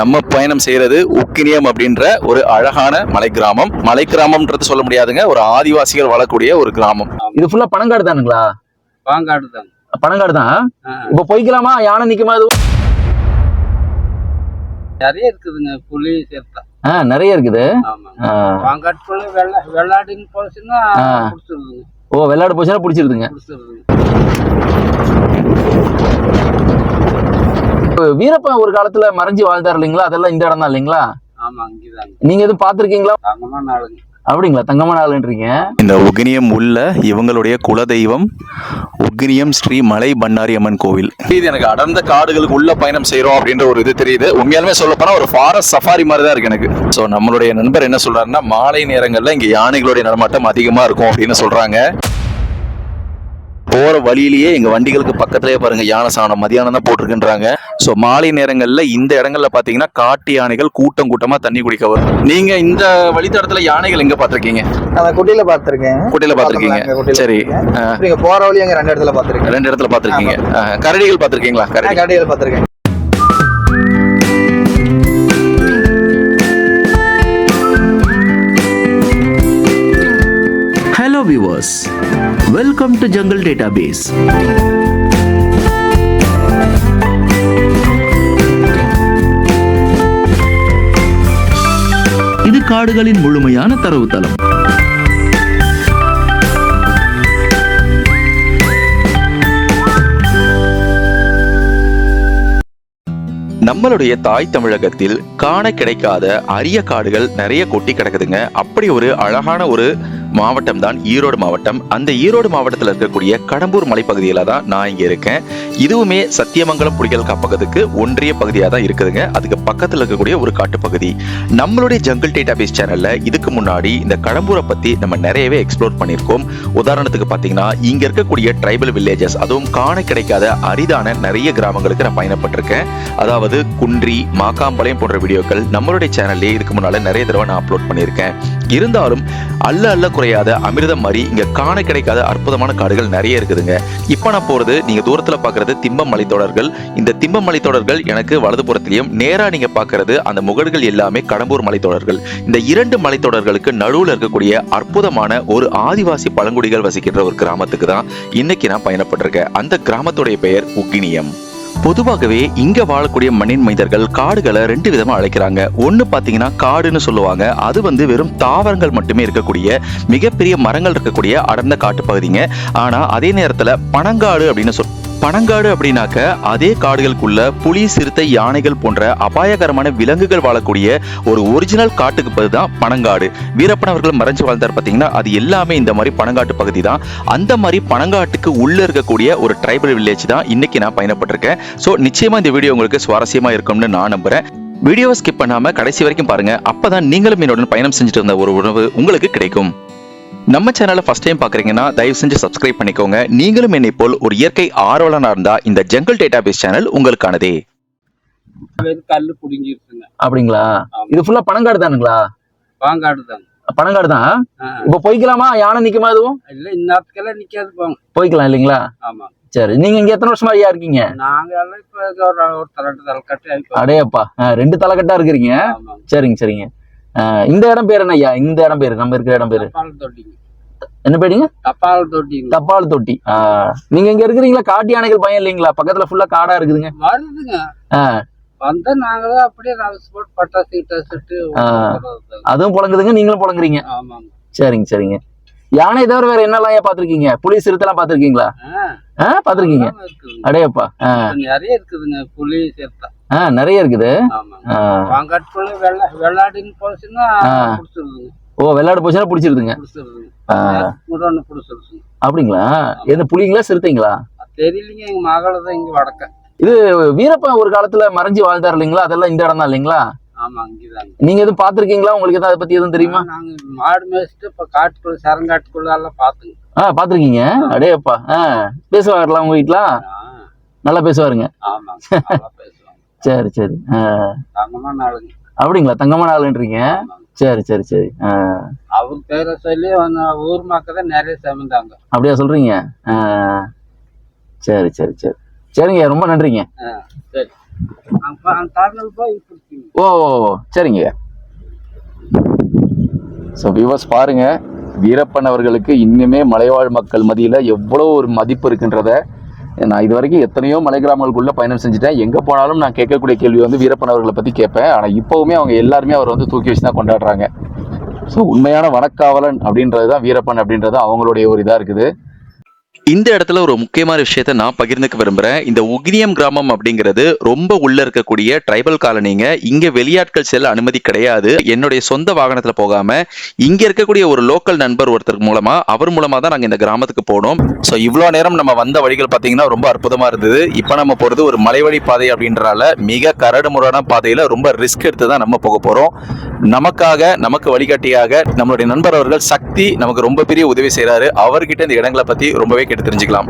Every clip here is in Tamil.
நம்ம பயணம் செய்யறது உக்கினியம் அப்படின்ற ஒரு அழகான மலை கிராமம். மலை கிராமம்ன்றது சொல்ல முடியாதுங்க, ஒரு ஆதிவாசிகள் வாழக்கூடிய ஒரு கிராமம். இது ஃபுல்லா பனங்காடு தானுங்களா? பாங்காடு தான். பனங்காடு தான். இப்ப போய்க்கலாமா? யானை நிக்குமா? அது நிறைய இருக்குதுங்க, புலி சேர்த்தா. நிறைய இருக்குது. பாங்காட்டுக்குள்ள வெள்ளாடின்னு போச்சுன்னா பிடிச்சிருதுங்க. ஓ, வெள்ளாடு போச்சுன்னா பிடிச்சிருதுங்க. வீரப்ப ஒரு காலத்துல மறைஞ்சு வாழ்ந்தாரு இல்லைங்களா? அதெல்லாம் இந்த இடம் தான் இல்லைங்களா? ஆமா, இங்கதாங்க. நீங்க எதுவும் பாத்திருக்கீங்களா? தங்கமான ஆளுங்க. அப்படிங்களா? தங்கமான ஆளுன்றீங்க. இந்த உக்கினியம் உள்ள இவங்களுடைய குலதெய்வம் உக்கினியம் ஸ்ரீ மலை பண்ணாரி அம்மன் கோவில். இது எனக்கு அடர்ந்த காடுகளுக்கு உள்ள பயணம் செய்யறோம் அப்படின்ற ஒரு இது தெரியுது. உண்மையாலுமே சொல்ல போனா ஒரு ஃபாரஸ்ட் சஃபாரி மாதிரி தான் இருக்கு எனக்கு. ஸோ நம்மளுடைய நண்பர் என்ன சொல்றாருன்னா, மாலை நேரங்கள்ல இங்க யானைகளுடைய நடமாட்டம் அதிகமா இருக்கும் அப்படின்னு சொல்றாங்க. போற வழியிலேயே எங்க வண்டிகளுக்கு பக்கத்திலேயே பாருங்க யானை சாணம் மதியானம் தான் போட்டிருக்குன்றாங்க. ஸோ மாலை நேரங்கள்ல இந்த இடங்கள்ல பாத்தீங்கன்னா காட்டு யானைகள் கூட்டம் கூட்டமா தண்ணி குடிக்க வரும். நீங்க இந்த வழித்தடத்துல யானைகள் எங்க பாத்திருக்கீங்க? குட்டியில பாத்திருக்கேன். குட்டியில பாத்திருக்கீங்க. சரி, நீங்க போற வழி அங்க 2 இடத்துல பாத்திருக்கேன். 2 இடத்துல பாத்திருக்கீங்க. கரடிகள் பாத்திருக்கீங்களா? கரடிகள் பாத்திருக்கேன். Hello viewers, welcome to Jungle Database. இது காடுகளின் முழுமையான தரவுத்தளம். நம்மளுடைய தாய் தமிழகத்தில் காண கிடைக்காத அரிய காடுகள் நிறைய கொட்டி கிடக்குதுங்க. அப்படி ஒரு அழகான ஒரு மாவட்டம் தான் ஈரோடு மாவட்டம். அந்த ஈரோடு மாவட்டத்தில் இருக்கக்கூடிய கடம்பூர் மலைப்பகுதியில தான் நான் இங்க இருக்கேன். இதுவுமே சத்தியமங்கலம் புலிகள் காப்பகத்துக்கு ஒன்றிய பகுதியாக தான் இருக்குதுங்க. அதுக்கு பக்கத்தில் இருக்கக்கூடிய ஒரு காட்டுப்பகுதி. நம்மளுடைய ஜங்கிள் டேட்டாபேஸ் சேனல்ல இதுக்கு முன்னாடி இந்த கடம்பூரை பத்தி நம்ம நிறையவே எக்ஸ்ப்ளோர் பண்ணியிருக்கோம். உதாரணத்துக்கு பாத்தீங்கன்னா, இங்க இருக்கக்கூடிய ட்ரைபல் வில்லேஜஸ், அதுவும் காண கிடைக்காத அரிதான நிறைய கிராமங்களுக்கு நான் பயணப்பட்டிருக்கேன். அதாவது குன்றி, மாக்காம்பாளையம் போன்ற வீடியோக்கள் நம்மளுடைய சேனல்லே இதுக்கு முன்னால நிறைய தடவை நான் அப்லோட் பண்ணியிருக்கேன். இருந்தாலும் அல்ல குறையாத அமிர்தம் மாதிரி இங்க காண கிடைக்காத அற்புதமான காடுகள் நிறைய இருக்குதுங்க. இப்ப நான் போறது, நீங்க தூரத்துல பாக்குறது திம்பம் மலைத்தொடர்கள். இந்த திம்பம் மலைத்தொடர்கள் எனக்கு வலதுபுறத்திலையும், நேரா நீங்க பாக்குறது அந்த முகடுகள் எல்லாமே கடம்பூர் மலைத்தொடர்கள். இந்த 2 மலைத்தொடர்களுக்கு நடுவுல இருக்கக்கூடிய அற்புதமான ஒரு ஆதிவாசி பழங்குடிகள் வசிக்கின்ற ஒரு கிராமத்துக்கு தான் இன்னைக்கு நான் பயணப்பட்டிருக்கேன். அந்த கிராமத்துடைய பெயர் உக்கினியம். பொதுவாகவே இங்க வாழக்கூடிய மண்ணின் மைந்தர்கள் காடுகளை 2 விதமா அழைக்கிறாங்க. ஒண்ணு பாத்தீங்கன்னா காடுன்னு சொல்லுவாங்க. அது வெறும் தாவரங்கள் மட்டுமே இருக்கக்கூடிய மிகப்பெரிய மரங்கள் இருக்கக்கூடிய அடர்ந்த காட்டு பகுதிங்க. ஆனா அதே நேரத்துல பனங்காடு அப்படின்னு பனங்காடு அப்படின்னாக்க அதே காடுகளுக்குள்ள புலி, சிறுத்தை, யானைகள் போன்ற அபாயகரமான விலங்குகள் வாழக்கூடிய ஒரு ஒரிஜினல் காட்டுக்கு பகுதி தான் பனங்காடு. வீரப்பன் அவர்கள் மறைஞ்சு வாழ்ந்தார் பாத்தீங்கன்னா, அது எல்லாமே இந்த மாதிரி பனங்காட்டு பகுதி தான். அந்த மாதிரி பனங்காட்டுக்கு உள்ள இருக்கக்கூடிய ஒரு ட்ரைபல் வில்லேஜ் தான் இன்னைக்கு நான் பயணப்பட்டிருக்கேன். ஸோ நிச்சயமா இந்த வீடியோ உங்களுக்கு சுவாரஸ்யமா இருக்கும்னு நான் நம்புறேன். வீடியோவை ஸ்கிப் பண்ணாம கடைசி வரைக்கும் பாருங்க. அப்பதான் நீங்களும் என்னுடன் பயணம் செஞ்சுட்டு இருந்த ஒரு உணவு உங்களுக்கு கிடைக்கும். நம்ம சேனலை ஃபர்ஸ்ட் டைம் பாக்குறீங்கன்னா தயவு செஞ்சு சப்ஸ்கிரைப் பண்ணிக்கோங்க. நீங்களும் என்னை போல் ஒரு இயற்கை ஆர்வலனா இருந்தா இந்த ஜங்கிள் டேட்டாபேஸ் சேனல் உங்களுக்கானதே. கல்லு புடிங்கிருக்குங்க. அப்படிங்களா? இது ஃபுல்லா பனங்காடு தானுங்களா? பாங்காடு தான். பனங்காடு தான். இப்ப போய்க்கலாமா? யானை நிக்குமா? அதுவும் இல்ல, இந்நேரத்துக்கெல்லாம் நிக்காது. போய்க்கலாம் இல்லைங்களா? ஆமா. சரி, நீங்க இங்க எத்தனை வருஷமா ஐயா இருக்கீங்க? நாங்க எல்லாம் இப்ப ஒரு தலைக்கட்டு. அடேப்பா, 2 தலைக்கட்டா இருக்கிறீங்க. சரிங்க. இந்த இடம் பேர் என்ன ஐயா? இந்த இடம் பேரு, நம்ம இருக்கிற இடம் பேரு என்ன பேருங்க? தப்பால் தொட்டி. நீங்க இங்க இருக்கிறீங்களா? காட்டு யானைகள் பயம் இல்லைங்களா? பக்கத்துல ஃபுல்லா காடா இருக்குதுங்க. வருதுங்க. வந்தா நாங்களும் அப்படியே பட்டாசு கிட்டாசு அதுவும் புழங்குதுங்க, நீங்களும் புழங்குறீங்க. சரிங்க. யானை தவிர வேற என்னெல்லாம் ஏன் பாத்திருக்கீங்க? புலி, சிறுத்தை எல்லாம் பாத்திருக்கீங்களா? பாத்திருக்கீங்க. அடையப்பா, நிறைய இருக்குதுங்க. புலி, சிறுத்தை நிறைய இருக்குது. பாங்காட்டுக்குள்ள வெள்ளாடின்னு போச்சுன்னா பிடிச்சிருதுங்க. ஓ, வெள்ளாடு போச்சுன்னா பிடிச்சிருதுங்க. அப்படிங்களா? எந்த புலிங்களா, சிறுத்தைங்களா? தெரியலீங்க. எங்க மகளதான் இங்க வடக்க. இது வீரப்ப ஒரு காலத்துல மறைஞ்சு வாழ்ந்தாரு இல்லைங்களா? அதெல்லாம் இந்த இடம் தான் இல்லைங்களா? ஆமா, இங்கதாங்க. நீங்க எதுவும் பாத்திருக்கீங்களா? உங்களுக்கு எதாவது அதை பத்தி எதுவும் தெரியுமா? நாங்க மாடு மேய்ச்சிட்டு இப்ப காட்டுக்குள்ள, சரங்காட்டுக்குள்ள எல்லாம் பாத்துங்க. பாத்திருக்கீங்க. அடேப்பா, பேசுவாருலாம் உங்க வீட்டுல? நல்லா பேசுவாருங்க. ஆமா, பேசுவாங்க. சரி. தங்கமான ஆளுங்க. அப்படிங்களா? தங்கமான ஆளுன்றீங்க. சரி. அவர் பேரை சொல்லி ஊர் மக்கள் நிறைய சமைந்தாங்க. அப்படியா சொல்றீங்க? சரி. சரிங்க, ரொம்ப நன்றிங்க. சரி. டர்னல் போய் இப்படி ஓ சரிங்க. ஸோ வியூவர்ஸ் பாருங்க, வீரப்பன் அவர்களுக்கு இன்னுமே மலைவாழ் மக்கள் மத்தியில் எவ்வளோ ஒரு மதிப்பு இருக்குன்றத நான் இது வரைக்கும் எத்தனையோ மலை கிராமங்களுக்குள்ள பயணம் செஞ்சுட்டேன். எங்கே போனாலும் நான் கேட்கக்கூடிய கேள்வி வந்து வீரப்பன் அவர்களை பற்றி கேட்பேன். ஆனால் இப்போவுமே அவங்க எல்லாருமே அவர் வந்து தூக்கி வச்சு தான் கொண்டாடுறாங்க. ஸோ உண்மையான வனக்காவலன் அப்படின்றது தான் வீரப்பன் அப்படின்றது அவங்களுடைய ஒரு இதாக இருக்குது. இந்த இடத்துல ஒரு முக்கியமான விஷயத்த நான் பகிர்ந்துக்க விரும்புறேன். இந்த உக்னியம் கிராமம் அப்படிங்கிறது ரொம்ப உள்ள இருக்கக்கூடிய ட்ரைபல் காலனிங்க. இங்க வெளியாட்கள் செல்ல அனுமதி கிடையாது. என்னுடைய சொந்த வாகனத்துல போகாம இங்க இருக்கக்கூடிய ஒரு லோக்கல் நண்பர் ஒருத்தர் மூலமா, அவர் மூலமா தான் நாங்க இந்த கிராமத்துக்கு போனோம். ஸோ இவ்வளோ நேரம் நம்ம வந்த வழிகள் பார்த்தீங்கன்னா ரொம்ப அற்புதமா இருந்தது. இப்போ நம்ம போறது ஒரு மலைவழி பாதை அப்படின்றனால மிக கரடு முரடான பாதையில ரொம்ப ரிஸ்க் எடுத்து தான் நம்ம போக போறோம். நமக்கு வழிகாட்டியாக நம்மளுடைய நண்பர் அவர்கள் சக்தி நமக்கு ரொம்ப பெரிய உதவி செய்யறாரு. அவர்கிட்ட இந்த இடங்களை பத்தி ரொம்பவே கேட்டு தெரிஞ்சுக்கலாம்.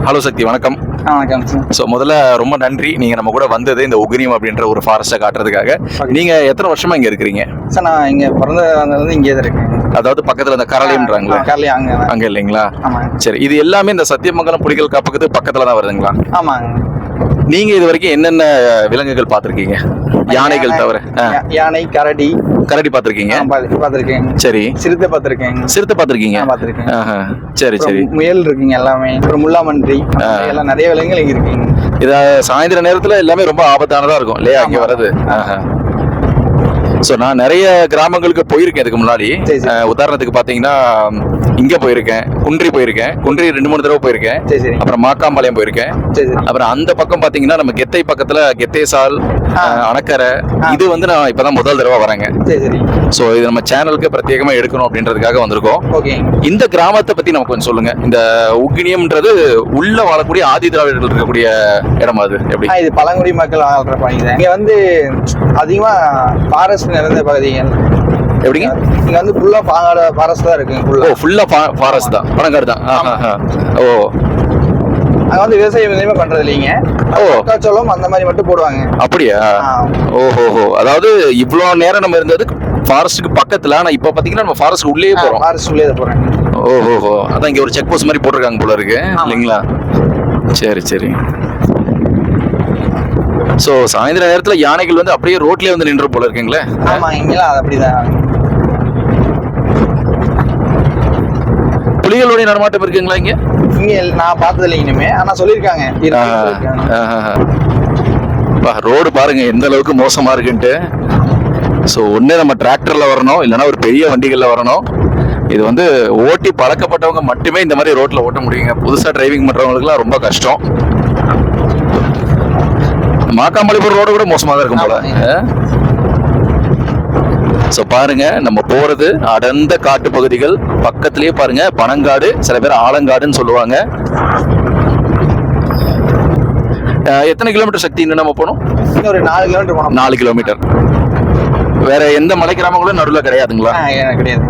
ஹலோ சக்தி, வணக்கம். வணக்கம் சார். ஸோ முதல்ல ரொம்ப நன்றி, நீங்க நம்ம கூட வந்தது இந்த உக்னியம் அப்படின்ற ஒரு ஃபாரஸ்ட்டை காட்டுறதுக்காக. நீங்க எத்தனை வருஷமா இங்க இருக்கிறீங்க? சார் நான் இங்க பிறந்த வந்தது இங்கே தான் இருக்கேன். அதாவது பக்கத்துல இந்த கரளைன்றாங்களா? கரளி அங்க இல்லைங்களா? ஆமாங்க. சரி, இது எல்லாமே இந்த சத்தியமங்கலம் புலிகள் காப்பகத்துக்கு பக்கத்துல தான் வருதுங்களா? ஆமாங்க. நீங்க இது வரைக்கும் என்னென்ன விலங்குகள் பார்த்திருக்கீங்க? யானைகள் தவிர யானை, கரடி பார்த்திருக்கீங்க? பார்த்திருக்கேன். சரி. சிறுத்தை பார்த்திருக்கேன். சிறுத்தை பார்த்திருக்கீங்க? பார்த்திருக்கேன். சரி சரி. முயல் இருக்குங்க எல்லாமே. அப்புறம் முல்லாமன்றி எல்லாம் நிறைய விலங்குகள் இங்க இருக்குங்க. இத சாயந்தர நேரத்துல எல்லாமே ரொம்ப ஆபத்தானதா இருக்கும் இல்லையா இங்க வர்றது? ஸோ நான் நிறைய கிராமங்களுக்கு போயிருக்கேன் இதுக்கு முன்னாடி. உதாரணத்துக்கு பார்த்தீங்கன்னா இங்க போயிருக்கேன், குன்றி போயிருக்கேன், குன்றி 2-3 தடவை போயிருக்கேன். அப்புறம் மாக்காம்பாளையம் போயிருக்கேன். அப்புறம் அந்த பக்கம் பார்த்தீங்கன்னா நம்ம கெத்தை பக்கத்துல கெத்தேசால், அணக்கரை, இது வந்து நான் இப்பதான் முதல் தடவை வரேங்க. ஸோ இது நம்ம சேனலுக்கு பிரத்யேகமா எடுக்கணும் அப்படின்றதுக்காக வந்திருக்கோம். இந்த கிராமத்தை பத்தி நமக்கு கொஞ்சம் சொல்லுங்க. இந்த உக்னியம்ன்றது உள்ள வாழக்கூடிய ஆதி திராவிடர்கள் இருக்கக்கூடிய இடமா? அது எப்படி? இது பழங்குடி மக்கள் வாழ்ற பகுதி. இங்க வந்து அதிகமா ஃபாரஸ்ட் நிறைந்த பகுதிகள். எப்படிங்க? இங்க வந்து ஃபுல்லா ஃபாரஸ்ட் தான் இருக்கு. ஃபுல்லா ஃபாரஸ்ட் தான், பனங்காடு தான். ஓ, அங்க வந்து விவசாயம் எதுவுமே பண்றது இல்லைங்க. மக்காச்சோளம் அந்த மாதிரி மட்டும் போடுவாங்க. அப்படியா? ஓஹோ. அதாவது இவ்வளவு நேரம் நம்ம இருந்தது ஃபாரஸ்ட்டுக்கு பக்கத்துல, ஆனா இப்ப பாத்தீங்கன்னா நம்ம ஃபாரஸ்ட் உள்ளே போறோம். ஃபாரஸ்ட் உள்ளே போறோம். ஓஹோ. அதான் இங்க ஒரு செக் போஸ்ட் மாதிரி போட்டிருக்காங்க போல இருக்கு இல்லைங்களா? சரி சரி. சோ சாயந்தர நேரத்துல யானைகள் வந்து அப்படியே ரோட்லயே வந்து நின்று போல இருக்குங்களே? ஆமா, இங்கெல்லாம் அது அப்படிதான். புலிகளுடைய நடமாட்டம் இருக்குங்களா இங்க? இங்க நான் பார்த்தது இல்லை இனிமே, ஆனா சொல்லியிருக்காங்க. ரோடு பாருங்க எந்த அளவுக்கு மோசமா இருக்குன்ட்டு. ஸோ ஒன்று நம்ம டிராக்டர்ல வரணும், இல்லைன்னா ஒரு பெரிய வண்டிகள்ல வரணும். இது வந்து ஓட்டி பழக்கப்பட்டவங்க மட்டுமே இந்த மாதிரி ரோட்ல ஓட்ட முடியுங்க. புதுசா டிரைவிங் பண்றவங்களுக்குலாம் ரொம்ப கஷ்டம். மாக்காம்பாளையம் ரோடு கூட மோசமா தான் இருக்கும் போல. ஸோ பாருங்க, நம்ம போறது அடர்ந்த காட்டு பகுதிகள். பக்கத்திலேயே பாருங்க பனங்காடு, சில பேர் ஆலங்காடுன்னு சொல்லுவாங்க. எத்தனை கிலோமீட்டர் சக்தி இன்னும் நம்ம போனோம்? ஒரு 4 கிலோமீட்டர் போனோம். 4 கிலோமீட்டர். வேற எந்த மலை கிராமங்களும் நடுவில் கிடையாதுங்களா? கிடையாது.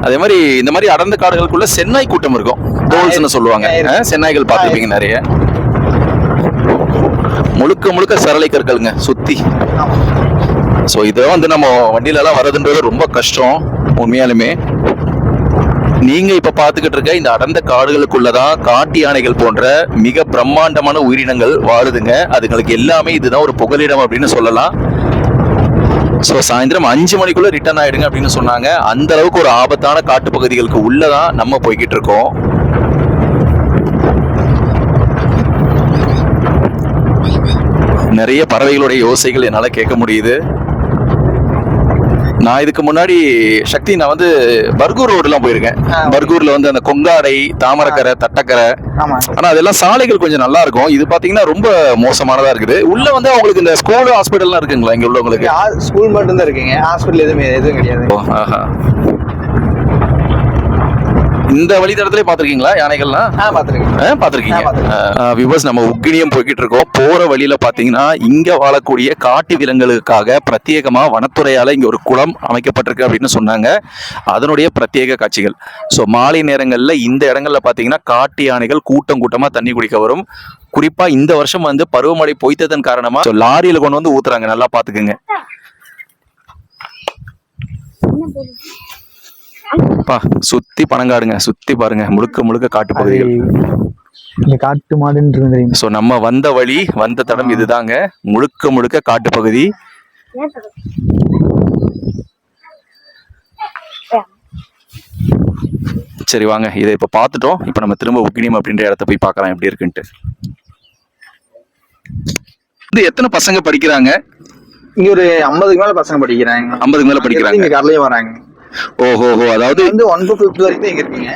அதே மாதிரி இந்த மாதிரி அடர்ந்த காடுகளுக்குள்ள சென்னாய் கூட்டம் இருக்கும், டோல்ஸ்னு சொல்லுவாங்க. சென்னாய்கள் பார்த்துருப்பீங்க நிறைய. முழுக்க சரளை கற்களுங்க சுத்தி. ஸோ இதை வந்து நம்ம வண்டியில எல்லாம் வர்றதுன்றது ரொம்ப கஷ்டம் உண்மையாலுமே. நீங்க இப்ப பாத்துக்கிட்டு இருக்க இந்த அடர்ந்த காடுகளுக்குள்ளதான் காட்டு யானைகள் போன்ற மிக பிரம்மாண்டமான உயிரினங்கள் வாழுதுங்க. அதுங்களுக்கு எல்லாமே இதுதான் ஒரு புகலிடம் அப்படின்னு சொல்லலாம். ஸோ சாயந்தரம் 5 மணிக்குள்ள ரிட்டர்ன் ஆயிடுங்க அப்படின்னு சொன்னாங்க. அந்த அளவுக்கு ஒரு ஆபத்தான காட்டு பகுதிகளுக்கு உள்ளதான் நம்ம போய்கிட்டு இருக்கோம். நிறைய பறவைகளுடைய யோசைகள் என்னால கேட்க முடியுது. நான் இதுக்கு முன்னாடி சக்தி நான் வந்து பர்கூர் ரோடுலாம் போயிருக்கேன். பர்கூர்ல வந்து அந்த கொங்காடை, தாமரக்கரை, தட்டக்கரை, ஆனா அதெல்லாம் சாலைகள் கொஞ்சம் நல்லா இருக்கும். இது பாத்தீங்கன்னா ரொம்ப மோசமானதா இருக்குது. உள்ள வந்து அவங்களுக்கு இந்த ஸ்கூல் ஹாஸ்பிட்டல்லாம் இருக்குங்களா இங்க உள்ளவங்களுக்கு? ஸ்கூல் மட்டும் தான் இருக்குங்க, ஹாஸ்பிட்டல் எதுவும் கிடையாது. இந்த வழித்தடத்திலே பாத்திருக்கீங்களா யானைகள்லாம்? பாத்துருக்கேன். பாத்திருக்கீங்க. வியூவர்ஸ், நம்ம உக்கினியம் போய்கிட்டு இருக்கோம். போற வழியில பாத்தீங்கன்னா இங்க வாழக்கூடிய காட்டு விலங்குகளுக்காக பிரத்யேகமா வனத்துறையால இங்க ஒரு குளம் அமைக்கப்பட்டிருக்கு அப்படின்னு சொன்னாங்க. அதனுடைய பிரத்யேக காட்சிகள். ஸோ மாலை நேரங்கள்ல இந்த இடங்கள்ல பாத்தீங்கன்னா காட்டு யானைகள் கூட்டம் கூட்டமா தண்ணி குடிக்க வரும். குறிப்பா இந்த வருஷம் வந்து பருவமழை பொய்த்ததன் காரணமா லாரியில கொண்டு வந்து ஊத்துறாங்க. நல்லா பாத்துக்குங்க. சுத்தி பனங்காடுங்க, சுத்தி பாருங்க, முழுக்க முழுக்க காட்டு பகுதிகள். இந்த காட்டு மாடுன்னு இருக்கு தெரியுமா? சோ நம்ம வந்த வழி, வந்த தடம் இதுதாங்க. முழுக்க முழுக்க காட்டு பகுதி. சரி வாங்க, இதை இப்ப பாத்துட்டோம். இப்ப நம்ம திரும்ப உக்கினியம் அப்படின்ற இடத்த போய் பார்க்கலாம் எப்படி இருக்குன்ட்டு. இது எத்தனை பசங்க படிக்கிறாங்க? இங்க ஒரு 50க்கு மேல பசங்க படிக்கிறாங்க. 50க்கு மேல படிக்கிறாங்க. இங்க காலையில வராங்க. ஓஹோ, அதாவது வந்து 1 to 5 வரைக்கும் இங்க இருக்கீங்க.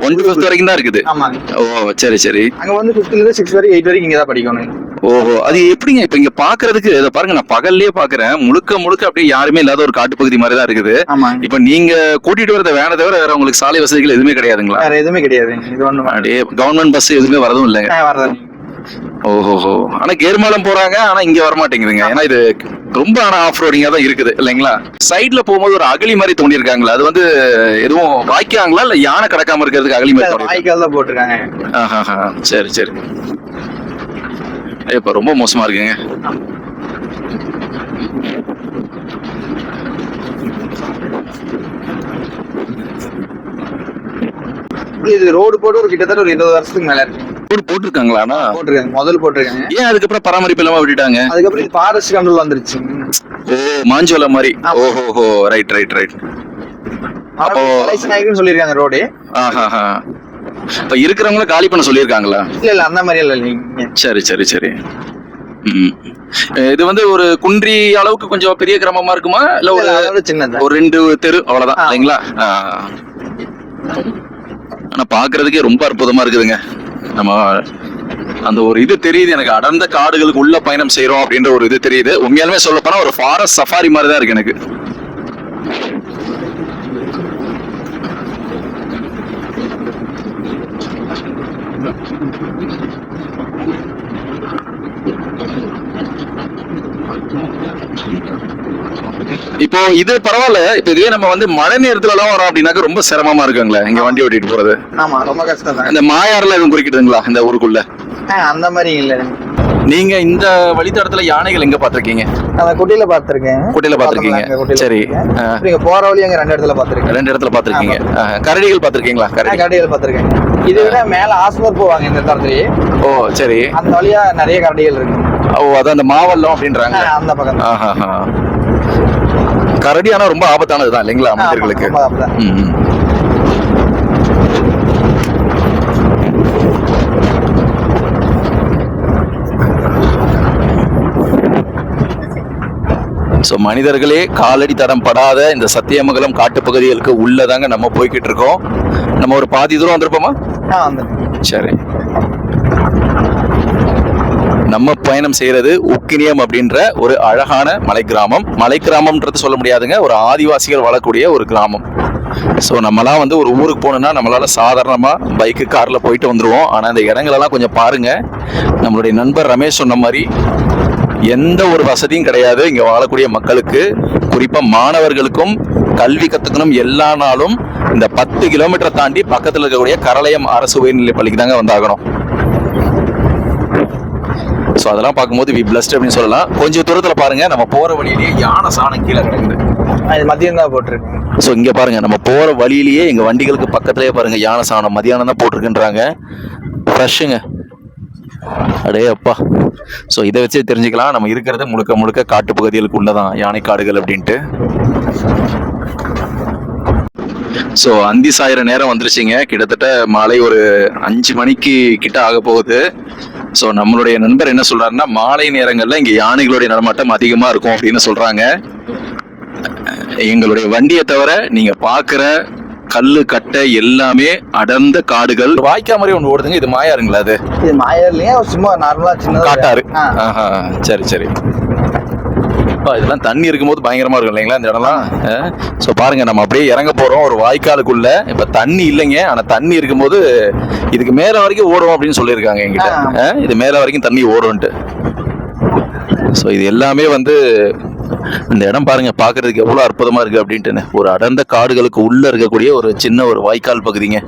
1 to 5 வரைக்கும் தான் இருக்குது. ஆமாங்க. ஓ சரி சரி. அங்க வந்து 5th ல இருந்து 6 வரைக்கும் 8 வரைக்கும் இங்க தான் படிக்கணும். ஓஹோ, அது எப்படிங்க இப்ப இங்க பாக்குறதுக்கு? இதை பாருங்க, நான் பகல்லே பாக்குறேன். முழுக்க முழுக்க அப்படியே யாருமே இல்லாத ஒரு காட்டு பகுதி மாதிரி தான் இருக்குது. ஆமாங்க. இப்ப நீங்க கூட்டிட்டு வரத வேனை தவிர வேற உங்களுக்கு சாலை வசதிகள் எதுவுமே கிடையாதுங்களா? வேற எதுவுமே கிடையாது. இது ஒண்ணு அப்படியே கவர்மெண்ட் பஸ் எதுவுமே வரதும் இல்லைங்க. வரதான். ஓஹோ, ஆனா கேர்மாலம் போறாங்க, ஆனா இங்க வர மாட்டேங்குதுங்க. ஏன்னா இது ரொம்ப ஆஃப் ரோடிங்கா தான் இருக்குது இல்லைங்களா? சைட்ல போகும்போது ஒரு அகழி மாதிரி தோண்டி இருக்காங்களா? அது வந்து எதுவும் வாய்க்காங்களா இல்ல யானை கிடக்காம இருக்கிறதுக்கு அகழி மாதிரி தோண்டி? வாய்க்கால் தான் போட்டிருக்காங்க. சரி சரி. இப்ப ரொம்ப மோசமா இருக்குங்க. இது ரோடு போட்டு ஒரு கிட்டத்தட்ட ஒரு 20 வருஷத்துக்கு மேல இருக்கு. ரோடு போட்டிருக்காங்களா? போட்டிருக்காங்க, முதல்ல போட்டிருக்காங்க. ஏன் அதுக்கப்புறம் பராமரிப்பு இல்லாம விட்டுட்டாங்க? அதுக்கப்புறம் இது ஃபாரஸ்ட் கண்ட்ரோல் வந்துருச்சு. ஓ, மாஞ்சோல மாதிரி. ஓஹோ, ரைட் ரைட் ரைட். அப்போ சொல்லிருக்காங்க ரோடு. இப்ப இருக்கிறவங்கள காலி பண்ண சொல்லிருக்காங்களா? இல்ல அந்த மாதிரி இல்ல நீங்க. சரி சரி சரி. இது வந்து ஒரு குன்றி அளவுக்கு கொஞ்சம் பெரிய கிராமமா இருக்குமா இல்ல ஒரு சின்னதா ஒரு 2 தெரு அவ்வளவுதான் இல்லைங்களா? ஆனா பாக்குறதுக்கே ரொம்ப அற்புதமா இருக்குதுங்க. நம்ம அந்த ஒரு இது தெரியுது எனக்கு, அடர்ந்த காடுகளுக்கு உள்ள பயணம் செய்யறோம் அப்படின்ற ஒரு இது தெரியுது. உண்மையாலுமே சொல்ல போனா ஒரு ஃபாரஸ்ட் சஃபாரி மாதிரி தான் இருக்கு எனக்கு. இப்போ இது பரவாயில்ல. இப்ப இதே நம்ம வந்து மழை நேரத்துல எல்லாம் வரோம் அப்படின்னாக்க ரொம்ப சிரமமா இருக்குங்களே இங்க வண்டி ஓட்டிட்டு போறது. ஆமா, ரொம்ப கஷ்டம் தான். இந்த மாயாறுல எதுவும் குறிக்கிடுங்களா இந்த ஊருக்குள்ள? அந்த மாதிரி இல்ல. நீங்க இந்த வழித்தடத்துல யானைகள் எங்க பாத்திருக்கீங்க? நான் குட்டியில பாத்திருக்கேன். குட்டியில பாத்திருக்கீங்க. சரி. நீங்க போற வழி அங்க 2 இடத்துல பாத்திருக்கேன். 2 இடத்துல பாத்திருக்கீங்க. கரடிகள் பாத்திருக்கீங்களா? கரடிகள் பாத்திருக்கேன். இதை விட மேல ஆஸ்மர் போவாங்க இந்த இடத்துலயே. ஓ சரி. அந்த வழியா நிறைய கரடிகள் இருக்கு. ஓ, அதான் அந்த மாவல்லம் அப்படின்றாங்க அந்த பக்கம். கரடி ஆனா ரொம்ப ஆபத்தானதுதான் இல்லைங்களா மனிதர்களுக்கு? ஸோ மனிதர்களே காலடி தடம் படாத இந்த சத்தியமங்கலம் காட்டுப்பகுதிகளுக்கு உள்ளதாங்க நம்ம போய்கிட்டு இருக்கோம். நம்ம ஒரு பாதி தூரம் வந்திருப்போமா? சரி. நம்ம பயணம் செய்யறது உக்கினியம் அப்படின்ற ஒரு அழகான மலை கிராமம். மலை கிராமம்ன்றது சொல்ல முடியாதுங்க, ஒரு ஆதிவாசிகள் வாழக்கூடிய ஒரு கிராமம். ஸோ நம்மளாம் வந்து ஒரு ஊருக்கு போகணுன்னா நம்மளால சாதாரணமாக பைக்கு காரில் போயிட்டு வந்துடுவோம். ஆனால் இந்த இடங்களெல்லாம் கொஞ்சம் பாருங்க. நம்மளுடைய நண்பர் ரமேஷ் சொன்ன மாதிரி எந்த ஒரு வசதியும் கிடையாது இங்கே வாழக்கூடிய மக்களுக்கு. குறிப்பாக மாணவர்களுக்கும் கல்வி கற்றுக்கணும் எல்லா நாளும் இந்த 10 கிலோமீட்டர் தாண்டி பக்கத்தில் இருக்கக்கூடிய கரளையம் அரசு உயர்நிலை பள்ளிக்கு தாங்க வந்தாகணும். ஸோ அதெல்லாம் பார்க்கும்போது வி பிளஸ்ட் அப்படின்னு சொல்லலாம். கொஞ்சம் தூரத்தில் பாருங்க, நம்ம போற வழியிலேயே யானை சாணம் கீழே கிடக்குது. மதியம் தான் போட்டிருக்கு. ஸோ இங்க பாருங்க, நம்ம போற வழியிலேயே எங்க வண்டிகளுக்கு பக்கத்திலேயே பாருங்க யானை சாணம் மதியானம் தான் போட்டிருக்குன்றாங்க. ஃப்ரெஷ்ஷுங்க, அடே அப்பா. ஸோ இதை வச்சே தெரிஞ்சுக்கலாம் நம்ம இருக்கிறது முழுக்க முழுக்க காட்டு பகுதிகளுக்கு உள்ளதான் யானை காடுகள் அப்படின்ட்டு. ஸோ அந்தி சாயிர நேரம் வந்துருச்சுங்க. கிட்டத்தட்ட மாலை ஒரு 5 மணிக்கு கிட்ட ஆக போகுது. ஸோ நம்மளுடைய நண்பர் என்ன சொல்றாருன்னா, மாலை நேரங்கள்ல இங்க யானைகளுடைய நடமாட்டம் அதிகமா இருக்கும் அப்படின்னு சொல்றாங்க. எங்களுடைய வண்டியை தவிர நீங்க பாக்குற கல்லு கட்டை எல்லாமே அடர்ந்த காடுகள். வாய்க்கா மாதிரி ஒண்ணு ஓடுதுங்க, இது மாயாருங்களா? அது இது மாயாருலயே சும்மா நார்மலா சின்ன காட்டாறு. சரி சரி. இதெல்லாம் தண்ணி இருக்கும்போது பயங்கரமா இருக்கும் இல்லைங்களா இந்த இடம்லாம். ஸோ பாருங்க, நம்ம அப்படியே இறங்க போறோம் ஒரு வாய்க்காலுக்குள்ள. இப்ப தண்ணி இல்லைங்க, ஆனா தண்ணி இருக்கும்போது இதுக்கு மேல வரைக்கும் ஓடும் அப்படின்னு சொல்லியிருக்காங்க என்கிட்ட. இது மேல வரைக்கும் தண்ணி ஓடும்ட்டு. ஸோ இது எல்லாமே வந்து இந்த இடம் பாருங்க, பாக்குறதுக்கு எவ்வளவு அற்புதமா இருக்கு அப்படின்ட்டு. ஒரு அடர்ந்த காடுகளுக்கு உள்ள இருக்கக்கூடிய ஒரு சின்ன ஒரு வாய்க்கால் பகுதிங்க.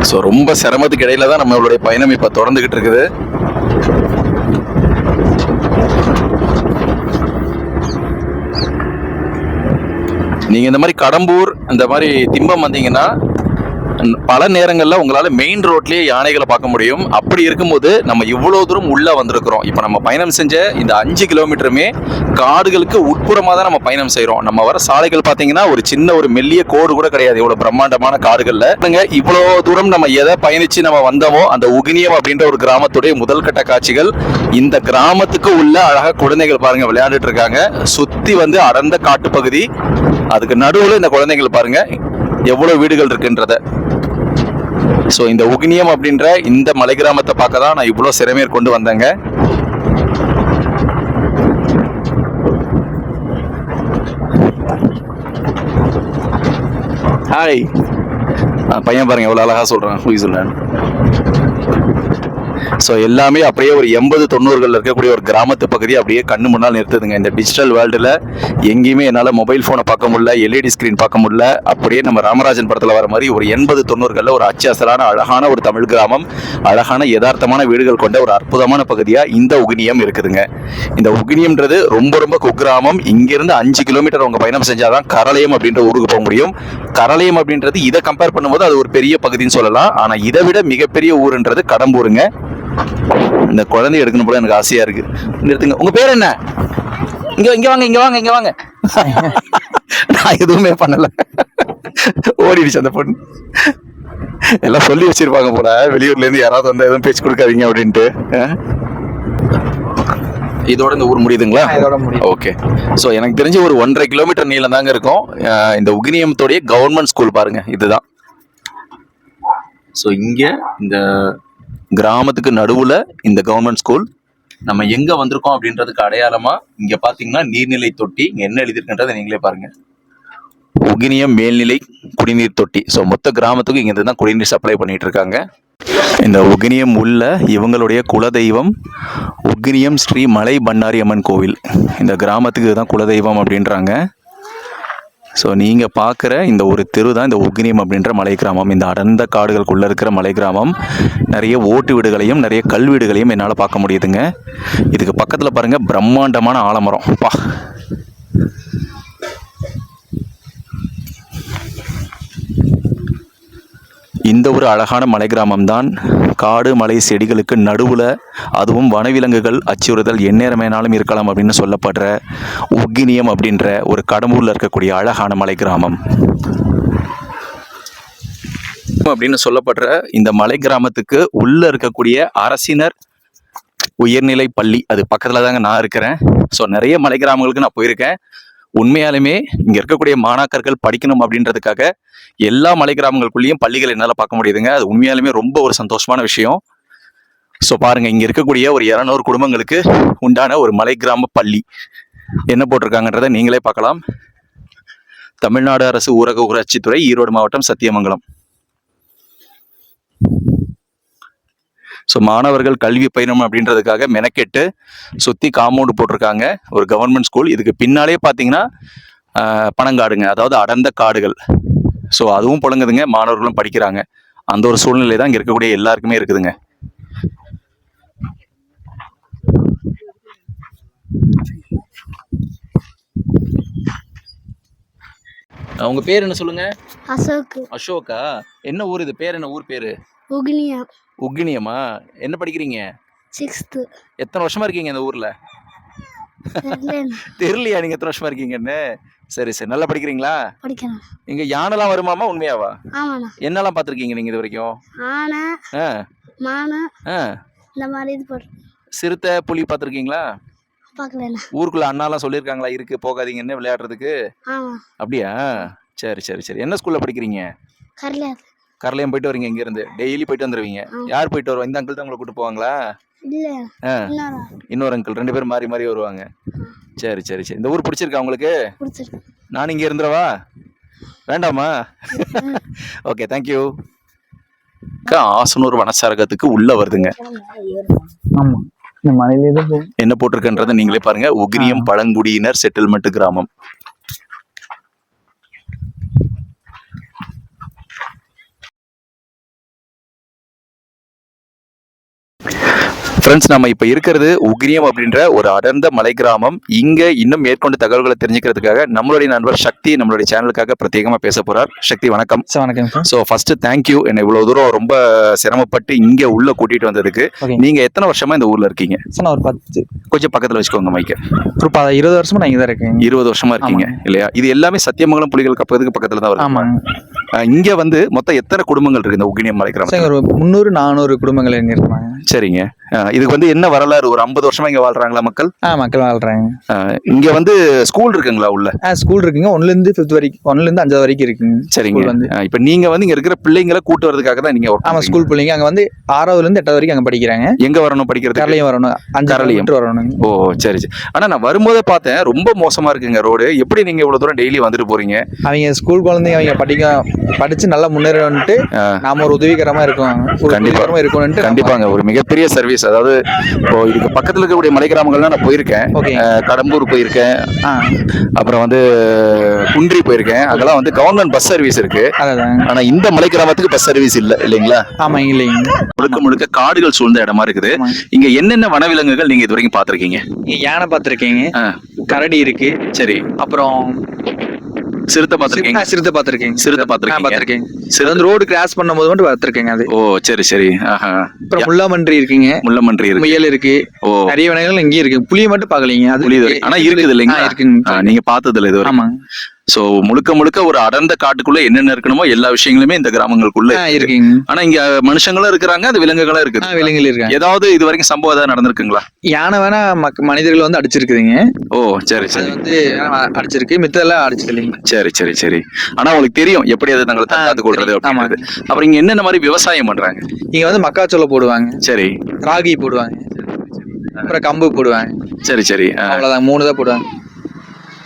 ஸோ ரொம்ப சிரமத்துக்கு இடையில தான் நம்மளுடைய பயணம் இப்ப தொடர்ந்துகிட்டு இருக்குது. நீங்க இந்த மாதிரி கடம்பூர் இந்த மாதிரி திம்பம் வந்தீங்கன்னா பல நேரங்கள்ல உங்களால மெயின் ரோட்லயே யானைகளை பார்க்க முடியும். அப்படி இருக்கும்போது நம்ம இவ்வளவு தூரம் உள்ள வந்திருக்கிறோம். இப்ப நம்ம பயணம் செஞ்ச இந்த 5 கிலோமீட்டருமே காடுகளுக்கு உட்புறமா தான் நம்ம பயணம் செய்யறோம். நம்ம வர சாலைகள் பாத்தீங்கன்னா ஒரு சின்ன ஒரு மெல்லிய கோடு கூட கிடையாது, இவ்வளவு பிரம்மாண்டமான காடுகள்ல. இவ்வளவு தூரம் நம்ம எதை பயணிச்சு நம்ம வந்தோமோ அந்த உகினியம் அப்படின்ற ஒரு கிராமத்துடைய முதல் கட்ட காட்சிகள். இந்த கிராமத்துக்கு உள்ள அழகா குழந்தைகள் பாருங்க விளையாண்டுட்டு இருக்காங்க. சுத்தி வந்து அடர்ந்த காட்டுப்பகுதி, அதுக்கு நடுவுல இந்த குழந்தைகள் பாருங்க எவ்வளவு வீடுகள் இருக்குன்றத. ஸோ இந்த உகினியம் அப்படின்ற இந்த மலை கிராமத்தை பார்க்க தான் நான் இவ்வளோ சிறமேற் கொண்டு வந்தேங்க. ஹாய், பையன் பாருங்க எவ்வளோ அழகா சொல்றான் ஹூஇஸ்லாண்ட். ஸோ எல்லாமே அப்படியே ஒரு 80-90களில் இருக்கக்கூடிய ஒரு கிராமத்து பகுதி அப்படியே கண்ணு முன்னால் நிறுத்துதுங்க. இந்த டிஜிட்டல் வேர்ல்டில் எங்கேயுமே என்னால் மொபைல் ஃபோனை பார்க்க முடியல, எல்இடி ஸ்க்ரீன் பார்க்க முடியல. அப்படியே நம்ம ராமராஜன் படத்தில் வர மாதிரி ஒரு 80-90களில் ஒரு அச்சசலான அழகான ஒரு தமிழ் கிராமம், அழகான யதார்த்தமான வீடுகள் கொண்ட ஒரு அற்புதமான பகுதியாக இந்த உகினியம் இருக்குதுங்க. இந்த உகினியம்ன்றது ரொம்ப ரொம்ப குக்கிராமம். இங்கிருந்து 5 கிலோமீட்டர் அவங்க பயணம் செஞ்சாதான் கரளையம் அப்படின்ற ஊருக்கு போக முடியும். கரளையம் அப்படின்றது இதை கம்பேர் பண்ணும்போது அது ஒரு பெரிய பகுதின்னு சொல்லலாம். ஆனால் இதை விட மிகப்பெரிய ஊருன்றது கடம்பூருங்க. இந்த குழந்தை எடுக்கணும் போல எனக்கு ஆசையா இருக்கு. நிறுத்துங்க, உங்க பேர் என்ன? இங்க வாங்க. நான் எதுவுமே பண்ணல, ஓடிடுச்சு அந்த பொண்ணு. எல்லாம் சொல்லி வச்சிருப்பாங்க போல, வெளியூர்ல இருந்து யாராவது வந்து எதுவும் பேச்சு கொடுக்காதீங்க அப்படின்ட்டு. இதோட இந்த ஊர் முடியுதுங்களா? ஓகே. ஸோ எனக்கு தெரிஞ்ச ஒரு 1.5 கிலோமீட்டர் நீளம் தாங்க இருக்கும் இந்த உகினியத்தோடைய கவர்மெண்ட் ஸ்கூல். பாருங்க இதுதான். ஸோ இங்க இந்த கிராமத்துக்கு நடுவுல இந்த கவர்மெண்ட் ஸ்கூல். நம்ம எங்க வந்திருக்கோம் அப்படின்றதுக்கு அடையாளமா இங்க பாத்தீங்கன்னா நீர்நிலை தொட்டி. இங்க என்ன எழுதிருக்குன்றதை நீங்களே பாருங்க, உகினியம் மேல்நிலை குடிநீர் தொட்டி. ஸோ மொத்த கிராமத்துக்கு இங்க தான் குடிநீர் சப்ளை பண்ணிட்டு இருக்காங்க. இந்த உகினியம் உள்ள இவங்களுடைய குலதெய்வம் உகினியம் ஸ்ரீ மலை பண்ணாரி அம்மன் கோவில். இந்த கிராமத்துக்கு தான் குலதெய்வம் அப்படின்றாங்க. ஸோ நீங்கள் பார்க்குற இந்த ஒரு தெரு தான் இந்த உகினியம் அப்படின்ற மலை கிராமம். இந்த அடர்ந்த காடுகளுக்குள்ளே இருக்கிற மலை கிராமம். நிறைய ஓட்டு வீடுகளையும் நிறைய கல் வீடுகளையும் என்னால் பார்க்க முடியுதுங்க. இதுக்கு பக்கத்தில் பாருங்கள் பிரம்மாண்டமான ஆலமரம். பா, இந்த ஒரு அழகான மலை கிராமம் தான் காடு மலை செடிகளுக்கு நடுவில், அதுவும் வனவிலங்குகள் அச்சுறுத்தல் எந்நேரமேனாலும் இருக்கலாம் அப்படின்னு சொல்லப்படுற உகினியம் அப்படின்ற ஒரு கடம்பூரில் இருக்கக்கூடிய அழகான மலை கிராமம் அப்படின்னு சொல்லப்படுற இந்த மலை கிராமத்துக்கு உள்ள இருக்கக்கூடிய அரசினர் உயர்நிலை பள்ளி, அது பக்கத்துல தாங்க நான் இருக்கிறேன். ஸோ நிறைய மலை கிராமங்களுக்கு நான் போயிருக்கேன். உண்மையாலுமே இங்க இருக்கக்கூடிய மாணாக்கர்கள் படிக்கணும் அப்படின்றதுக்காக எல்லா மலை கிராமங்களுக்குள்ளேயும் பள்ளிகள் என்னால் பார்க்க முடியுதுங்க. அது உண்மையாலுமே ரொம்ப ஒரு சந்தோஷமான விஷயம். ஸோ பாருங்க, இங்க இருக்கக்கூடிய ஒரு 200 குடும்பங்களுக்கு உண்டான ஒரு மலை கிராம பள்ளி என்ன போட்டிருக்காங்கன்றதை நீங்களே பார்க்கலாம். தமிழ்நாடு அரசு ஊரக ஊராட்சித்துறை, ஈரோடு மாவட்டம், சத்தியமங்கலம். ஸோ மாணவர்கள் கல்வி பயிலும் அப்படின்றதுக்காக மெனக்கெட்டு சுற்றி காம்பவுண்டு போட்டிருக்காங்க ஒரு கவர்மெண்ட் ஸ்கூல். இதுக்கு பின்னாலே பார்த்தீங்கன்னா பனங்காடுங்க, அதாவது அடர்ந்த காடுகள். ஸோ அதுவும் புழங்குதுங்க, மாணவர்களும் படிக்கிறாங்க. அந்த ஒரு சூழ்நிலை தான் இங்கே இருக்கக்கூடிய எல்லாருக்குமே இருக்குதுங்க. உங்க பேர் என்ன சொல்லுங்க? அசோகா. என்ன ஊர் இது? பேர் என்ன? ஊர் பேரு உகினியம். உகினியமா? என்ன படிக்கிறீங்க? 6th. எத்தனை வருஷமா இருக்கீங்க இந்த ஊர்ல? தெரியலையா நீங்க எத்தனை வருஷமா இருக்கீங்கன்னு? சரி சரி, நல்லா படிக்கிறீங்களா? படிக்கிறேன். இங்க யானைலாம் வருமாமா? உண்மையாவா? ஆமாண்ணா. என்னெல்லாம் பார்த்துருக்கீங்க நீங்க இது வரைக்கும்? ஆனை, மானை, இந்த மாதிரி இது போட்டு. சிறுத்தை, புலி பார்த்துருக்கீங்களா? பார்க்கலண்ணா. ஊருக்குள்ள அண்ணாலாம் சொல்லியிருக்காங்களா இருக்கு போகாதீங்கன்னு விளையாடுறதுக்கு? ஆமா. அப்படியா? சரி சரி சரி. என்ன ஸ்கூல்ல படிக்கிறீங்க? கரலையாறு. கார்லயும் போயிட்டு வரீங்க இங்க இருந்து டெய்லி போயிட்டு வந்துருவீங்க. யார் போயிட்டு வருவா? இந்த அங்கிள் தான் உங்களை கூட்டு போவாங்களா? இன்னொரு அங்கிள் 2 பேரும் மாறி மாறி வருவாங்க. சரி சரி சரி. இந்த ஊர் பிடிச்சிருக்கா உங்களுக்கு? நான் இங்க இருந்துடவா? வேண்டாமா? Okay, thank you. ஆசனூர் வனச்சரகத்துக்கு உள்ள வருதுங்க. ஆமா, இந்த மலையிலே தான் போகும். என்ன போட்டிருக்கன்றதை நீங்களே பாருங்க. உகிரியம் பழங்குடியினர் செட்டில்மெண்ட் கிராமம். ஃப்ரெண்ட்ஸ், நம்ம இப்போ இருக்கிறது உகிரியம் அப்படின்ற ஒரு அடர்ந்த மலை கிராமம். இங்கே இன்னும் மேற்கொண்டு தகவல்களை தெரிஞ்சுக்கிறதுக்காக நம்மளுடைய நண்பர் சக்தி நம்மளுடைய சேனலுக்காக பிரத்யேகமாக பேச போறார். சக்தி, வணக்கம். வணக்கம். ஸோ ஃபர்ஸ்ட் தேங்க்யூ, என்னை இவ்வளோ தூரம் ரொம்ப சிரமப்பட்டு இங்கே உள்ள கூட்டிட்டு வந்ததுக்கு. நீங்க எத்தனை வருஷமா இந்த ஊர்ல இருக்கீங்க? நான் ஒரு 10, கொஞ்சம் பக்கத்தில் வச்சுக்கோங்க மைக்க. ஒரு 20 வருஷமா நான் இங்கே தான் இருக்கேன். 20 வருஷமா இருக்கீங்க இல்லையா? இது எல்லாமே சத்தியமங்கலம் புலிகள் காப்பகத்துக்கு பக்கத்துல தான் வரும். ஆமாங்க. இங்க வந்து மொத்தம் எத்தனை குடும்பங்கள் இருக்கு இந்த உகிரியம் மலை கிராமம்? ஒரு 300-400 குடும்பங்கள் இங்க இருக்காங்க. சரிங்க. இதுக்கு வந்து என்ன வரலாறு? ஒரு 50 வருஷமா இங்க வாழ்றாங்களா மக்கள்? மக்கள் வாழ்றாங்க. இங்க வந்து ஸ்கூல் இருக்குங்களா உள்ள? ஸ்கூல் இருக்குங்க. 1ல இருந்து 5th வரைக்கும், 1ல இருந்து 5வது வரைக்கும் இருக்குங்க. சரிங்க. இப்ப நீங்க வந்து இங்க இருக்கிற பிள்ளைங்களை கூட்டு வரதுக்காக தான் நீங்க? ஆமா, ஸ்கூல் பிள்ளைங்க அங்க வந்து 6வதுல இருந்து 8வது வரைக்கும் அங்க படிக்கிறாங்க. எங்க வரணும் படிக்கிறது? கரலையும் வரணும், 5 கிலோமீட்டர் வரணும். ஓ சரி சரி. ஆனா நான் வரும்போதே பார்த்தேன் ரொம்ப மோசமா இருக்குங்க ரோடு. எப்படி நீங்க இவ்வளவு தூரம் டெய்லி வந்துட்டு போறீங்க? அவங்க ஸ்கூல் குழந்தைங்க அவங்க படிச்சு நல்லா முன்னேறணும்ட்டு நாம ஒரு உதவிகரமா இருக்கோம். கண்டிப்பா இருக்கணும்ட்டு. கண்டிப்பாங்க, ஒரு மிகப்பெரிய சர்வீஸ். அதாவது இப்போ இதுக்கு பக்கத்துல இருக்கக்கூடிய மலை கிராமங்கள்லாம் நான் போயிருக்கேன். கடம்பூர் போயிருக்கேன், அப்புறம் வந்து குன்றி போயிருக்கேன். அங்கெல்லாம் வந்து கவர்மெண்ட் பஸ் சர்வீஸ் இருக்கு. ஆனா இந்த மலை கிராமத்துக்கு பஸ் சர்வீஸ் இல்ல இல்லைங்களா? ஆமா, இல்லைங்க. முழுக்க முழுக்க காடுகள் சூழ்ந்த இடமா இருக்குது. இங்க என்னென்ன வனவிலங்குகள் நீங்க இது வரைக்கும் பாத்திருக்கீங்க? யானை பாத்திருக்கீங்க, கரடி இருக்கு. சரி. அப்புறம் சிறுத்தை பாத்திருக்கீங்க? சிறுத்தை பாத்திருக்கீங்க. சிறுத்தை பாத்திருக்கீங்க. சிறுத்தை ரோடு கிராஸ் பண்ணும்போது மட்டும் பாத்திருக்கீங்க அது. ஓ சரி சரி. அப்புறம் முள்ளமன்றி இருக்குங்க. முள்ளமன்றி இருக்கு, முயல் இருக்கு, நிறைய விலங்குகள் இங்கேயும் இருக்கு. புளிய மட்டும் பாக்கலீங்க. அது ஆனா இருக்குது இல்லைங்களா? இருக்குங்க. நீங்க பார்த்ததுல இது? ஆமா. சோ முழுக்க முழுக்க ஒரு அடர்ந்த காட்டுக்குள்ள என்னென்ன இருக்கணுமோ எல்லா விஷயங்களுமே இந்த கிராமங்களுக்குள்ள இருக்குங்க. ஆனா இங்க மனுஷங்களும் இருக்கிறாங்க, அது விலங்குகளும் இருக்குது. விலங்குகள் இருக்காங்க. ஏதாவது இது வரைக்கும் சம்பவம் ஏதாவது நடந்திருக்குங்களா? யானை வேணா மனிதர்கள் வந்து அடிச்சிருக்குதுங்க. ஓ சரி சரி. வந்து அடிச்சிருக்கு, மித்தெல்லாம் அடிச்சது இல்லைங்க. சரி சரி சரி. ஆனா உங்களுக்கு தெரியும் எப்படி அதை தங்களை தற்காத்து கொள்றது அப்படிங்கிறது. அப்புறம் இங்க என்னென்ன மாதிரி விவசாயம் பண்றாங்க? இங்க வந்து மக்காச்சோளம் போடுவாங்க. சரி. ராகி போடுவாங்க, அப்புறம் கம்பு போடுவாங்க. சரி சரி. அவ்வளவுதான், 3 தான் போடுவாங்க.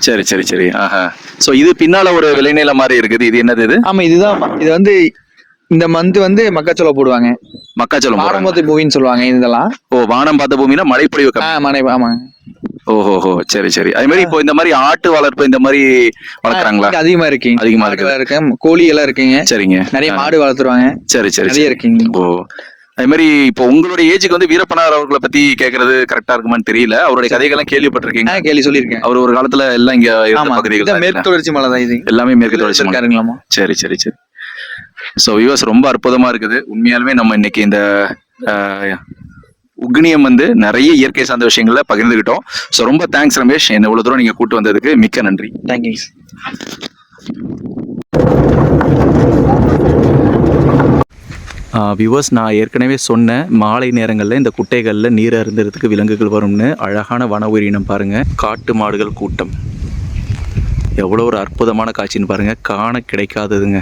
சரி சரி சரி. சோ இது பின்னால ஒரு விளைநில மாதிரி இருக்குது. இது என்னது இது? ஆமா, இதுதான். இது வந்து இந்த மந்த் வந்து மக்காச்சோளம் போடுவாங்க. மக்காச்சோளம் வானம் பார்த்த பூமின்னு சொல்லுவாங்க இதெல்லாம். ஓ, வானம் பார்த்த பூமினா மழைப்பொழிவு மழை. ஆமாங்க. ஓஹோ சரி சரி. அதே மாதிரி இப்போ இந்த மாதிரி ஆட்டு வளர்ப்பு இந்த மாதிரி வளர்க்குறாங்களா? அதிகமா இருக்கு. அதிகமா இருக்கு. கோழி எல்லாம் இருக்குங்க. சரிங்க. நிறைய மாடு வளர்த்துருவாங்க. சரி சரி. நிறைய இருக்குங்க. ஓ, அதே மாதிரி இப்போ உங்களுடைய ஏஜுக்கு வந்து வீரப்பனார் அவர்களை பத்தி கேட்கறது கரெக்டா இருக்குமான்னு தெரியல. அவருடைய கதைகள்லாம் கேள்விப்பட்டிருக்கீங்க? கேள்வி சொல்லியிருக்கேன். அவர் ஒரு காலத்துல எல்லாம் இங்க பகுதிகள் மேற்கு தொடர்ச்சி மலை தான் இது. எல்லாமே மேற்கு தொடர்ச்சி மலை. சரி சரி சரி. ஸோ வியூவர்ஸ், ரொம்ப அற்புதமா இருக்குது உண்மையாலுமே. நம்ம இன்னைக்கு இந்த உக்னியம் வந்து நிறைய இயற்கை சார்ந்த விஷயங்கள்ல பகிர்ந்துகிட்டோம். ஸோ ரொம்ப தேங்க்ஸ் ரமேஷ், என்ன இவ்வளவு தூரம் நீங்க கூட்டு வந்ததுக்கு மிக்க நன்றி. தேங்க்யூ. வியூவர்ஸ், நான் ஏற்கனவே சொன்ன மாலை நேரங்களில் இந்த குட்டைகளில் நீர் அருந்துறதுக்கு விலங்குகள் வரும்னு. அழகான வன உயிரினம் பாருங்கள், காட்டு மாடுகள் கூட்டம். எவ்வளோ ஒரு அற்புதமான காட்சின்னு பாருங்கள், காண கிடைக்காததுங்க.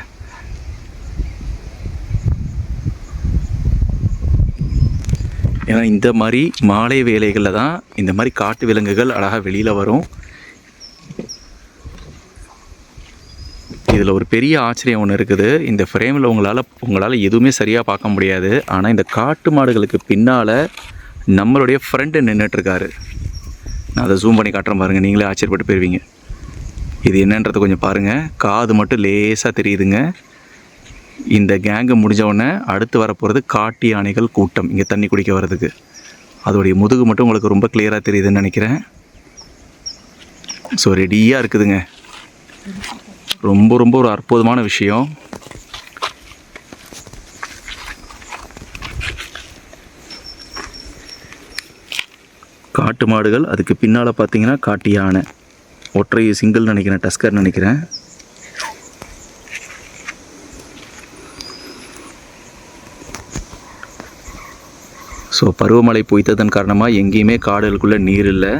ஏன்னா இந்த மாதிரி மாலை வேளைகளில் தான் இந்த மாதிரி காட்டு விலங்குகள் அழகாக வெளியில் வரும். இதில் ஒரு பெரிய ஆச்சரியம் ஒன்று இருக்குது. இந்த ஃப்ரேமில் உங்களால் எதுவுமே சரியாக பார்க்க முடியாது. ஆனால் இந்த காட்டு மாடுகளுக்கு பின்னால் நம்மளுடைய ஃப்ரெண்டு நின்றுட்டுருக்காரு. நான் அதை ஜூம் பண்ணி காட்டுறேன் பாருங்கள், நீங்களே ஆச்சரியப்பட்டு போயிருவீங்க. இது என்னன்றது கொஞ்சம் பாருங்கள், காது மட்டும் லேசாக தெரியுதுங்க. இந்த கேங்கு முடிஞ்சவுடனே அடுத்து வரப்போகிறது காட்டு யானைகள் கூட்டம் இங்கே தண்ணி குடிக்க வர்றதுக்கு. அதோடைய முதுகு மட்டும் உங்களுக்கு ரொம்ப கிளியராக தெரியுதுன்னு நினைக்கிறேன். ஸோ ரெடியாக இருக்குதுங்க. ரொம்ப ரொம்ப ஒரு அற்புதமான விஷயம். காட்டு மாடுகள், அதுக்கு பின்னால் பார்த்தீங்கன்னா காட்டு யானை, ஒற்றை சிங்கிள் நினைக்கிறேன், டஸ்கர் நினைக்கிறேன். ஸோ பருவமழை பொய்த்ததன் காரணமாக எங்கேயுமே காடுகளுக்குள்ளே நீர் இல்லை.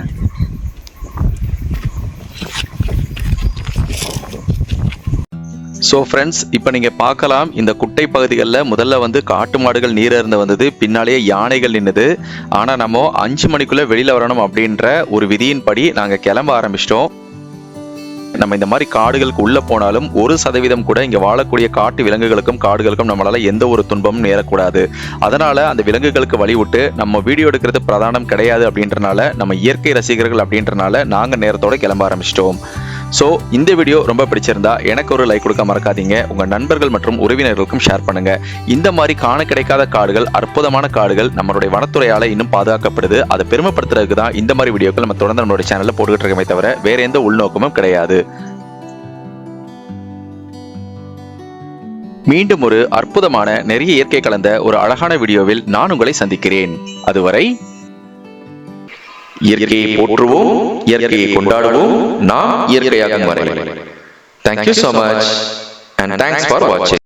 ஸோ ஃப்ரெண்ட்ஸ், இப்போ நீங்கள் பார்க்கலாம் இந்த குட்டை பகுதிகளில் முதல்ல வந்து காட்டு மாடுகள் நீர் அருந்த வந்தது, பின்னாலேயே யானைகள் நின்னுது. ஆனால் நம்ம 5 மணிக்குள்ளே வெளியில் வரணும் அப்படின்ற ஒரு விதியின்படி நாங்கள் கிளம்ப ஆரம்பிச்சிட்டோம். நம்ம இந்த மாதிரி காடுகளுக்கு உள்ள போனாலும் 1% கூட இங்க வாழக்கூடிய காட்டு விலங்குகளுக்கும் காடுகளுக்கும் நம்மளால எந்த ஒரு துன்பமும் நேரக்கூடாது. அதனால அந்த விலங்குகளுக்கு வழி விட்டு நம்ம வீடியோ எடுக்கிறது பிரதானம் கிடையாது அப்படின்றனால, நம்ம இயற்கை ரசிகர்கள் அப்படின்றனால நாங்க நேரத்தோட கிளம்ப ஆரம்பிச்சிட்டோம். ஸோ இந்த வீடியோ ரொம்ப பிடிச்சிருந்தா எனக்கு ஒரு லைக் கொடுக்க மறக்காதீங்க. உங்க நண்பர்கள் மற்றும் உறவினர்களுக்கும் ஷேர் பண்ணுங்க. இந்த மாதிரி காண கிடைக்காத காடுகள், அற்புதமான காடுகள் நம்மளுடைய வனத்துறையால இன்னும் பாதுகாக்கப்படுது. அதை பெருமைப்படுத்துறதுக்கு தான் இந்த மாதிரி வீடியோக்கள் நம்ம தொடர்ந்து நம்மளுடைய சேனல்ல போட்டுக்கிட்டு இருக்கமே தவிர வேற எந்த உள்நோக்கமும் கிடையாது. மீண்டும் ஒரு அற்புதமான நிறைய இயற்கை கலந்த ஒரு அழகான வீடியோவில் நான் உங்களை சந்திக்கிறேன். அதுவரை இயற்கையை போற்றுவோம், இயற்கையை கொண்டாடுவோம், நாம் இயற்கையாக வரை. Thank you so much and thanks for watching.